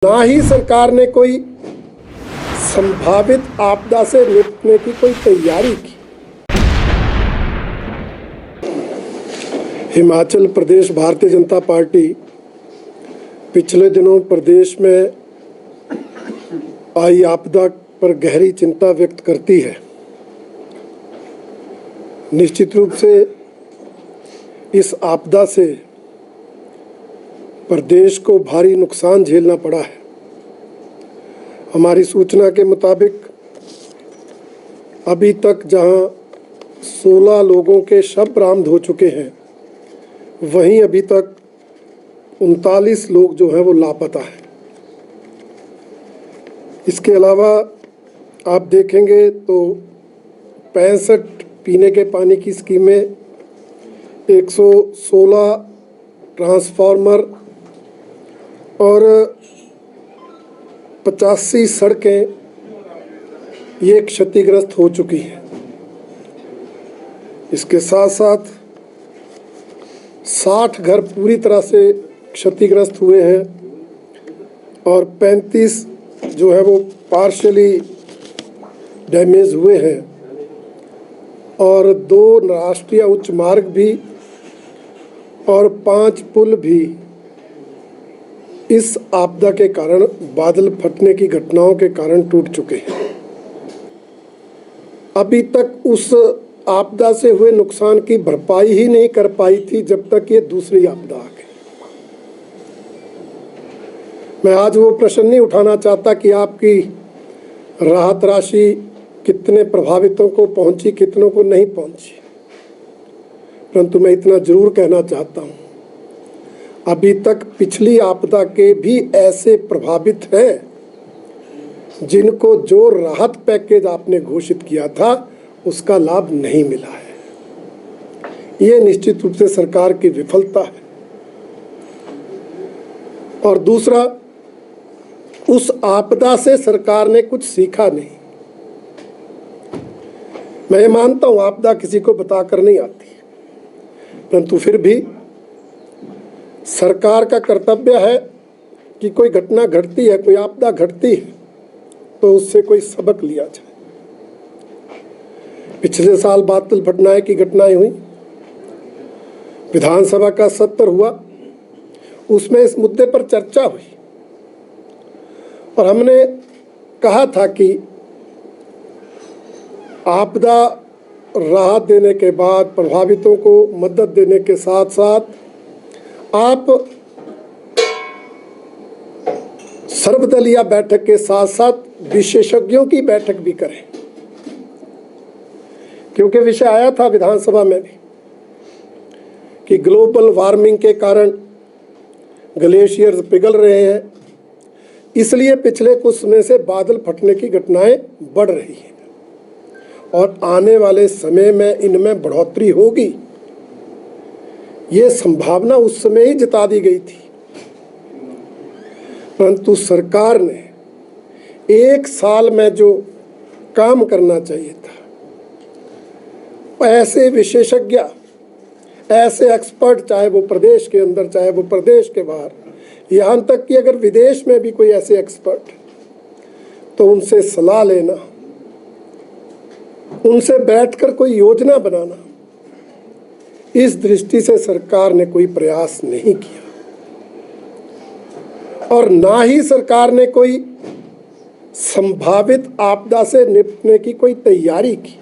ना ही सरकार ने कोई संभावित आपदा से निपटने की कोई तैयारी की। हिमाचल प्रदेश भारतीय जनता पार्टी पिछले दिनों प्रदेश में आई आपदा पर गहरी चिंता व्यक्त करती है। निश्चित रूप से इस आपदा से प्रदेश को भारी नुकसान झेलना पड़ा है। हमारी सूचना के मुताबिक अभी तक जहां 16 लोगों के शव बरामद हो चुके हैं, वहीं अभी तक 39 लोग जो हैं वो लापता हैं। इसके अलावा आप देखेंगे तो 65 पीने के पानी की स्कीमें, 116 ट्रांसफार्मर और 85 सड़कें ये क्षतिग्रस्त हो चुकी हैं। इसके साथ साथ 60 घर पूरी तरह से क्षतिग्रस्त हुए हैं और 35 जो है वो पार्शली डैमेज हुए हैं और 2 राष्ट्रीय उच्च मार्ग भी और 5 पुल भी इस आपदा के कारण, बादल फटने की घटनाओं के कारण टूट चुके हैं। अभी तक उस आपदा से हुए नुकसान की भरपाई ही नहीं कर पाई थी जब तक ये दूसरी आपदा आ गई। मैं आज वो प्रश्न नहीं उठाना चाहता कि आपकी राहत राशि कितने प्रभावितों को पहुंची, कितनों को नहीं पहुंची, परंतु मैं इतना जरूर कहना चाहता हूं, अभी तक पिछली आपदा के भी ऐसे प्रभावित हैं जिनको जो राहत पैकेज आपने घोषित किया था उसका लाभ नहीं मिला है। ये निश्चित रूप से सरकार की विफलता है। और दूसरा, उस आपदा से सरकार ने कुछ सीखा नहीं। मैं ये मानता हूं आपदा किसी को बताकर नहीं आती, परंतु फिर भी सरकार का कर्तव्य है कि कोई घटना घटती है, कोई आपदा घटती है तो उससे कोई सबक लिया जाए। पिछले साल बादल फटने की घटनाएं हुई, विधानसभा का सत्र हुआ, उसमें इस मुद्दे पर चर्चा हुई और हमने कहा था कि आपदा राहत देने के बाद प्रभावितों को मदद देने के साथ साथ आप सर्वदलीय बैठक के साथ साथ विशेषज्ञों की बैठक भी करें, क्योंकि विषय आया था विधानसभा में भी कि ग्लोबल वार्मिंग के कारण ग्लेशियर्स पिघल रहे हैं, इसलिए पिछले कुछ समय से बादल फटने की घटनाएं बढ़ रही हैं और आने वाले समय में इनमें बढ़ोतरी होगी। ये संभावना उस समय ही जता दी गई थी, परंतु सरकार ने 1 साल में जो काम करना चाहिए था, ऐसे विशेषज्ञ, ऐसे एक्सपर्ट, चाहे वो प्रदेश के अंदर चाहे वो प्रदेश के बाहर, यहाँ तक कि अगर विदेश में भी कोई ऐसे एक्सपर्ट, तो उनसे सलाह लेना, उनसे बैठकर कोई योजना बनाना, इस दृष्टि से सरकार ने कोई प्रयास नहीं किया और ना ही सरकार ने कोई संभावित आपदा से निपटने की कोई तैयारी की।